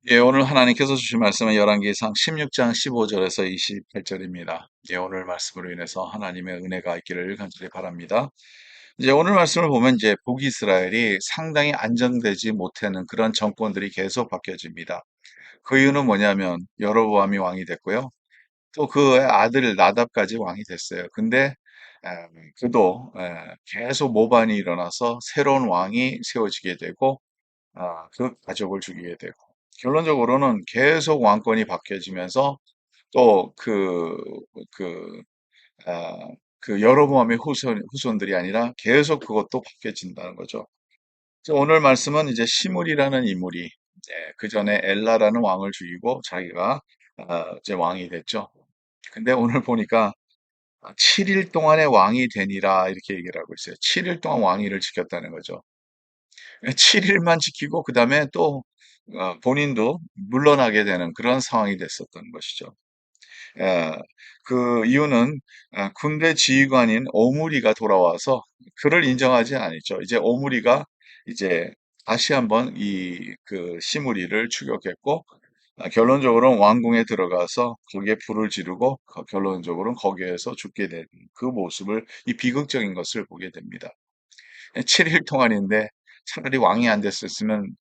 예, 오늘 하나님께서 주신 말씀은 열왕기상 16장 15절에서 28절입니다. 예, 오늘 말씀으로 인해서 하나님의 은혜가 있기를 간절히 바랍니다. 이제 오늘 말씀을 보면 이제 북이스라엘이 상당히 안정되지 못하는 그런 정권들이 계속 바뀌어집니다. 그 이유는 뭐냐면 여로보암이 왕이 됐고요. 또 그의 아들 나답까지 왕이 됐어요. 근데 그도 계속 모반이 일어나서 새로운 왕이 세워지게 되고 그 가족을 죽이게 되고 결론적으로는 계속 왕권이 바뀌어지면서 또 그, 아, 그 여로보암의 후손들이 아니라 계속 그것도 바뀌어진다는 거죠. 그래서 오늘 말씀은 이제 시물이라는 인물이 그 전에 엘라라는 왕을 죽이고 자기가 이제 왕이 됐죠. 근데 오늘 보니까 7일 동안의 왕이 되니라 이렇게 얘기를 하고 있어요. 7일 동안 왕위를 지켰다는 거죠. 7일만 지키고 그다음에 또 본인도 물러나게 되는 그런 상황이 됐었던 것이죠. 예, 그 이유는 군대 지휘관인 오므리가 돌아와서 그를 인정하지 않았죠. 이제 오므리가 이제 다시 한번 이 그 시므리를 추격했고 결론적으로는 왕궁에 들어가서 거기에 불을 지르고 결론적으로는 거기에서 죽게 된 그 모습을 이 비극적인 것을 보게 됩니다. 7일 동안인데 차라리 왕이 안 됐었으면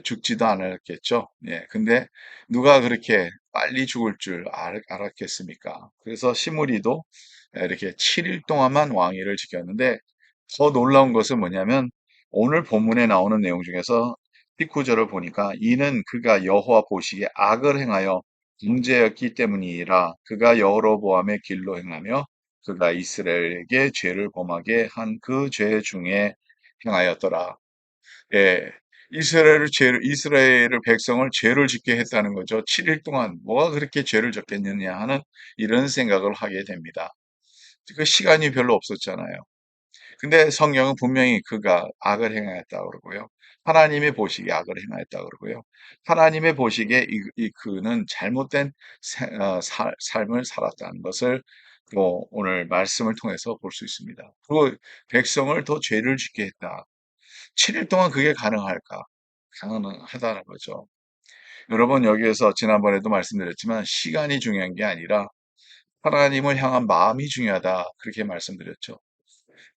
죽지도 않았겠죠. 예. 근데 누가 그렇게 빨리 죽을 줄 알았겠습니까? 그래서 시므리도 이렇게 7일 동안만 왕위를 지켰는데 더 놀라운 것은 뭐냐면 오늘 본문에 나오는 내용 중에서 19절을 보니까 이는 그가 여호와 보시기에 악을 행하여 문제였기 때문이라 그가 여로보암의 길로 행하며 그가 이스라엘에게 죄를 범하게 한 그 죄 중에 행하였더라. 예. 이스라엘을 백성을 죄를 짓게 했다는 거죠. 7일 동안 뭐가 그렇게 죄를 졌겠느냐 하는 이런 생각을 하게 됩니다. 그 시간이 별로 없었잖아요. 근데 성경은 분명히 그가 악을 행하였다 그러고요. 하나님의 보시기에 악을 행하였다 그러고요. 하나님의 보시기에 그는 잘못된 삶을 살았다는 것을 또 오늘 말씀을 통해서 볼 수 있습니다. 그리고 백성을 더 죄를 짓게 했다. 7일 동안 그게 가능할까? 가능하다는 거죠. 여러분, 여기에서 지난번에도 말씀드렸지만 시간이 중요한 게 아니라 하나님을 향한 마음이 중요하다. 그렇게 말씀드렸죠.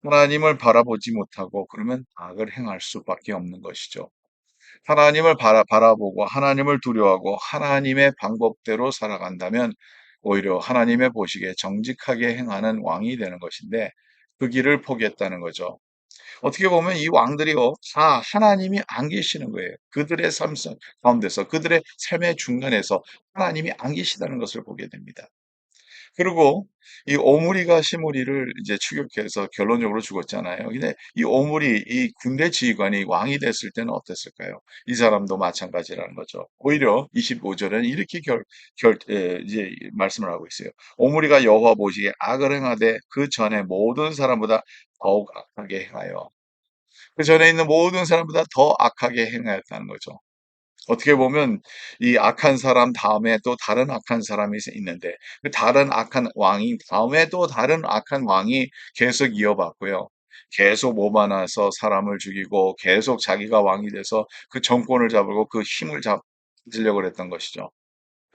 하나님을 바라보지 못하고 그러면 악을 행할 수밖에 없는 것이죠. 하나님을 바라보고 하나님을 두려워하고 하나님의 방법대로 살아간다면 오히려 하나님의 보시기에 정직하게 행하는 왕이 되는 것인데 그 길을 포기했다는 거죠. 어떻게 보면 이 왕들이요, 다 하나님이 안 계시는 거예요. 그들의 삶 가운데서, 그들의 삶의 중간에서 하나님이 안 계시다는 것을 보게 됩니다. 그리고 이 오므리가 시므리를 이제 추격해서 결론적으로 죽었잖아요. 근데 이 오므리, 이 군대 지휘관이 왕이 됐을 때는 어땠을까요? 이 사람도 마찬가지라는 거죠. 오히려 25절은 이렇게 이제 말씀을 하고 있어요. 오므리가 여호와 보시기에 악을 행하되 그 전에 모든 사람보다 더욱 악하게 행하여 그 전에 있는 모든 사람보다 더 악하게 행하였다는 거죠. 어떻게 보면 이 악한 사람 다음에 또 다른 악한 사람이 있는데 그 다른 악한 왕이 다음에 또 다른 악한 왕이 계속 이어봤고요. 계속 모반해서 사람을 죽이고 계속 자기가 왕이 돼서 그 정권을 잡고 그 힘을 가지려고 했던 것이죠.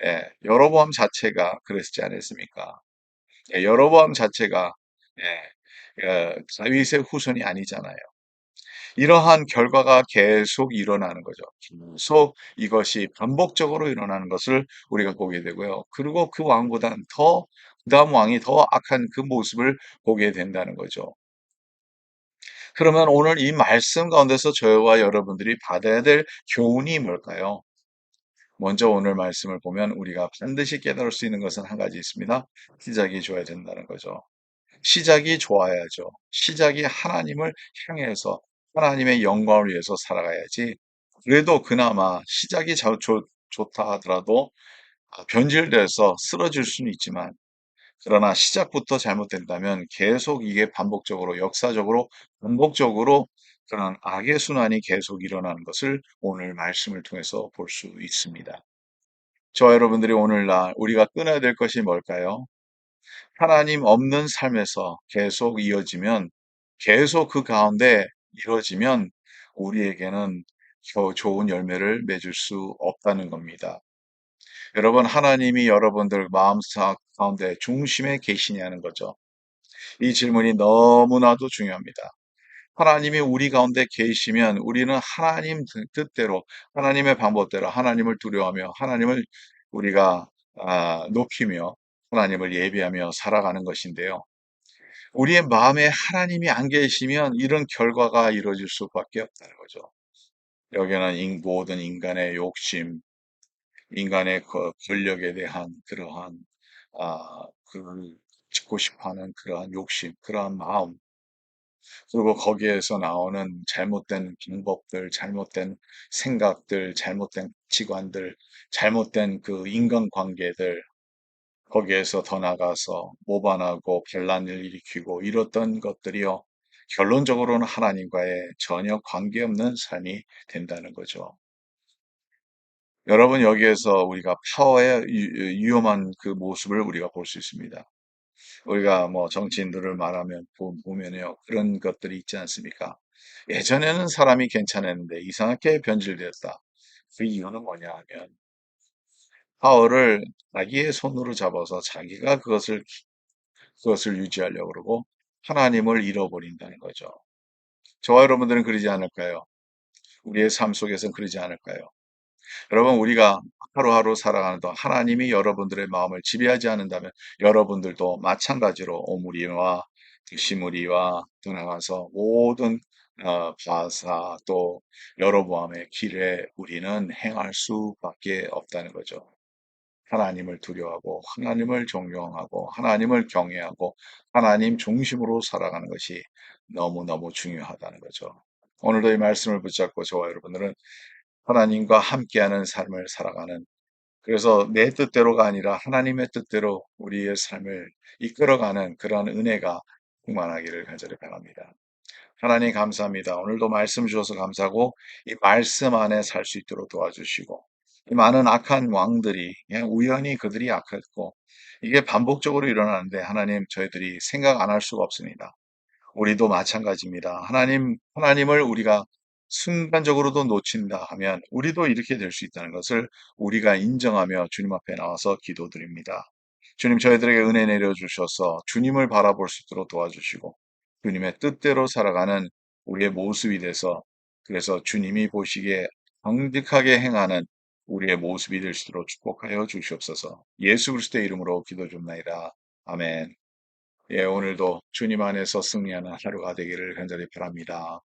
예, 여로보암 자체가 그랬지 않았습니까? 예, 여로보암 자체가 다윗의 후손이 아니잖아요. 이러한 결과가 계속 일어나는 거죠. 계속 이것이 반복적으로 일어나는 것을 우리가 보게 되고요. 그리고 그 왕보다는 그다음 왕이 더 악한 그 모습을 보게 된다는 거죠. 그러면 오늘 이 말씀 가운데서 저와 여러분들이 받아야 될 교훈이 뭘까요? 먼저 오늘 말씀을 보면 우리가 반드시 깨달을 수 있는 것은 한 가지 있습니다. 시작이 좋아야 된다는 거죠. 시작이 좋아야죠. 시작이 하나님을 향해서 하나님의 영광을 위해서 살아가야지. 그래도 그나마 시작이 좋다 하더라도 변질돼서 쓰러질 수는 있지만 그러나 시작부터 잘못된다면 계속 이게 반복적으로 역사적으로 반복적으로 그런 악의 순환이 계속 일어나는 것을 오늘 말씀을 통해서 볼 수 있습니다. 저와 여러분들이 오늘날 우리가 끊어야 될 것이 뭘까요? 하나님 없는 삶에서 계속 이어지면, 계속 그 가운데 이루어지면 우리에게는 좋은 열매를 맺을 수 없다는 겁니다. 여러분, 하나님이 여러분들 마음 가운데 중심에 계시냐는 거죠. 이 질문이 너무나도 중요합니다. 하나님이 우리 가운데 계시면 우리는 하나님 뜻대로, 하나님의 방법대로 하나님을 두려워하며 하나님을 우리가 높이며 하나님을 예배하며 살아가는 것인데요. 우리의 마음에 하나님이 안 계시면 이런 결과가 이루어질 수밖에 없다는 거죠. 여기는 모든 인간의 욕심, 인간의 그 권력에 대한 그러한 그걸 짓고 싶어하는 그러한 욕심, 그러한 마음, 그리고 거기에서 나오는 잘못된 방법들, 잘못된 생각들, 잘못된 가치관들, 잘못된 그 인간관계들, 거기에서 더 나가서 모반하고 반란을 일으키고 이렇던 것들이요. 결론적으로는 하나님과의 전혀 관계없는 삶이 된다는 거죠. 여러분, 여기에서 우리가 파워의 위험한 그 모습을 우리가 볼 수 있습니다. 우리가 뭐 정치인들을 말하면 보면요. 그런 것들이 있지 않습니까? 예전에는 사람이 괜찮았는데 이상하게 변질되었다. 그 이유는 뭐냐 하면 파워를 자기의 손으로 잡아서 자기가 그것을 유지하려고 그러고 하나님을 잃어버린다는 거죠. 저와 여러분들은 그러지 않을까요? 우리의 삶 속에서는 그러지 않을까요? 여러분, 우리가 하루하루 살아가는 동안 하나님이 여러분들의 마음을 지배하지 않는다면 여러분들도 마찬가지로 오무리와 시무리와 떠나가서 모든 바사 또 여로보암의 길에 우리는 행할 수밖에 없다는 거죠. 하나님을 두려워하고 하나님을 존경하고 하나님을 경외하고 하나님 중심으로 살아가는 것이 너무너무 중요하다는 거죠. 오늘도 이 말씀을 붙잡고 저와 여러분들은 하나님과 함께하는 삶을 살아가는, 그래서 내 뜻대로가 아니라 하나님의 뜻대로 우리의 삶을 이끌어가는 그런 은혜가 충만하기를 간절히 바랍니다. 하나님 감사합니다. 오늘도 말씀 주셔서 감사하고 이 말씀 안에 살 수 있도록 도와주시고 이 많은 악한 왕들이 그냥 우연히 그들이 악했고 이게 반복적으로 일어나는데 하나님 저희들이 생각 안 할 수가 없습니다. 우리도 마찬가지입니다. 하나님을 우리가 순간적으로도 놓친다 하면 우리도 이렇게 될 수 있다는 것을 우리가 인정하며 주님 앞에 나와서 기도드립니다. 주님 저희들에게 은혜 내려주셔서 주님을 바라볼 수 있도록 도와주시고 주님의 뜻대로 살아가는 우리의 모습이 돼서 그래서 주님이 보시기에 정직하게 행하는 우리의 모습이 될 수 있도록 축복하여 주시옵소서. 예수 그리스도의 이름으로 기도 줍나이다. 아멘. 예, 오늘도 주님 안에서 승리하는 하루가 되기를 간절히 바랍니다.